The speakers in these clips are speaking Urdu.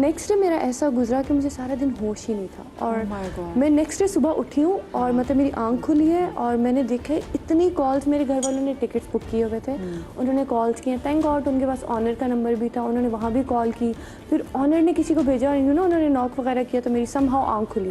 نیکسٹ ڈے میرا ایسا گزرا کہ مجھے سارا دن ہوش ہی نہیں تھا, اور میں نیکسٹ ڈے صبح اٹھی ہوں اور مطلب میری آنکھ کھلی ہے اور میں نے دیکھا اتنی کالس, میرے گھر والوں نے ٹکٹس بک کیے ہوئے تھے, انہوں نے کالس کیے, تھینک گاڈ ان کے پاس آنر کا نمبر بھی تھا, انہوں نے وہاں بھی کال کی, پھر آنر نے کسی کو بھیجا, انہوں نے ناک وغیرہ کیا تو میری سم ہاؤ آنکھ کھلی,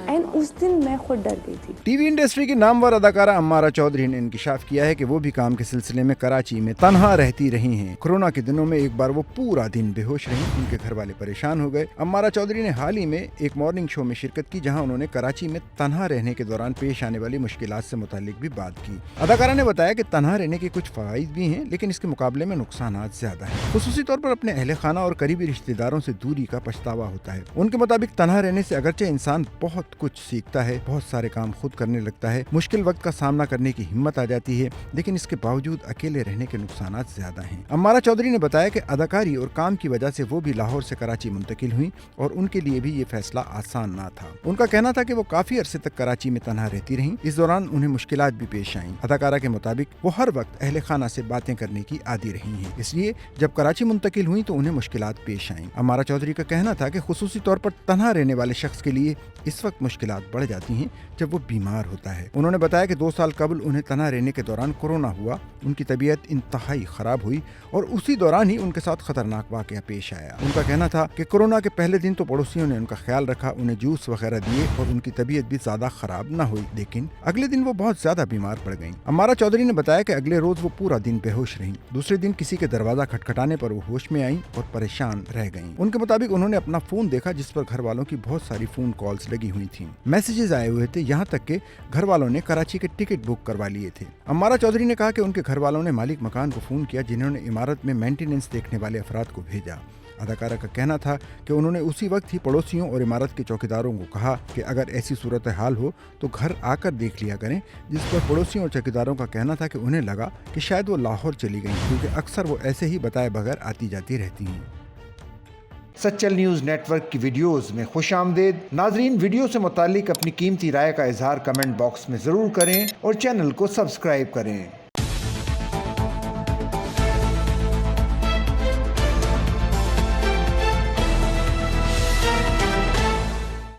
اینڈ اس دن میں خود ڈر گئی تھی. ٹی وی انڈسٹری کی نامور اداکارہ امارہ چودھری نے انکشاف کیا ہے کہ وہ بھی کام کے سلسلے میں کراچی میں تنہا رہتی رہی ہیں. کورونا کے دنوں میں ایک بار وہ پورا دن بے ہوش رہی, ان کے گھر والے پریشان ہو گئے. امارہ چودھری نے حال ہی میں ایک مارننگ شو میں شرکت کی جہاں انہوں نے کراچی میں تنہا رہنے کے دوران پیش آنے والی مشکلات سے متعلق بھی بات کی. اداکارہ نے بتایا کہ تنہا رہنے کے کچھ فوائد بھی ہیں لیکن اس کے مقابلے میں نقصانات زیادہ ہیں. خصوصی طور پر اپنے اہل خانہ اور قریبی رشتہ داروں سے دوری کا پچھتاوا ہوتا ہے. ان کے مطابق تنہا رہنے سے اگرچہ انسان بہت کچھ سیکھتا ہے, بہت سارے کام خود کرنے لگتا ہے, مشکل وقت کا سامنا کرنے کی ہمت آ جاتی ہے, لیکن اس کے باوجود اکیلے رہنے کے نقصانات زیادہ ہیں. امارہ چودھری نے بتایا کہ اداکاری اور کام کی وجہ سے وہ بھی لاہور سے کراچی منتقل ہوئی اور ان کے لیے بھی یہ فیصلہ آسان نہ تھا. ان کا کہنا تھا کہ وہ کافی عرصے تک کراچی میں تنہا رہتی رہیں, اس دوران انہیں مشکلات بھی پیش آئیں. اداکارہ کے مطابق وہ ہر وقت اہل خانہ سے باتیں کرنے کی عادی رہی ہیں, اس لیے جب کراچی منتقل ہوئی تو انہیں مشکلات پیش آئیں. امارہ چودھری کا کہنا تھا کہ خصوصی طور پر تنہا رہنے والے شخص کے لیے اس وقت مشکلات بڑھ جاتی ہیں جب وہ بیمار ہوتا ہے. انہوں نے بتایا کہ 2 سال قبل انہیں تنہا رہنے کے دوران کورونا ہوا, ان کی طبیعت انتہائی خراب ہوئی اور اسی دوران ہی ان کے ساتھ خطرناک واقعہ پیش آیا. ان کا کہنا تھا کہ کورونا کے پہلے دن تو پڑوسیوں نے ان کا خیال رکھا, انہیں جوس وغیرہ دیے اور ان کی طبیعت بھی زیادہ خراب نہ ہوئی, لیکن اگلے دن وہ بہت زیادہ بیمار پڑ گئیں. امارہ چودھری نے بتایا کہ اگلے روز وہ پورا دن بے ہوش رہیں. دوسرے دن کسی کے دروازہ کھٹکھٹانے پر وہ ہوش میں آئیں اور پریشان رہ گئیں. ان کے مطابق انہوں نے اپنا فون دیکھا جس پر گھر والوں کی بہت ساری فون کالز لگی ہوئی تھیں, میسیجز آئے ہوئے تھے, یہاں تک کہ گھر والوں نے کراچی کے ٹکٹ بک کروا لیے تھے. امارہ چودھری نے کہا کہ ان کے گھر والوں نے مالک مکان کو فون کیا جنہوں نے عمارت میں مینٹیننس دیکھنے والے افراد کو بھیجا. اداکارہ کا کہنا تھا کہ انہوں نے اسی وقت ہی پڑوسیوں اور عمارت کے چوکیداروں کو کہا کہ اگر ایسی صورتحال ہو تو گھر آ کر دیکھ لیا کریں, جس پر پڑوسیوں اور چوکیداروں کا کہنا تھا کہ انہیں لگا کہ شاید وہ لاہور چلی گئیں کیونکہ اکثر وہ ایسے ہی بتائے بغیر آتی جاتی رہتی ہیں. سچل نیوز نیٹ ورک کی ویڈیوز میں خوش آمدید. ناظرین, ویڈیو سے متعلق اپنی قیمتی رائے کا اظہار کمنٹ باکس میں ضرور کریں اور چینل کو سبسکرائب کریں.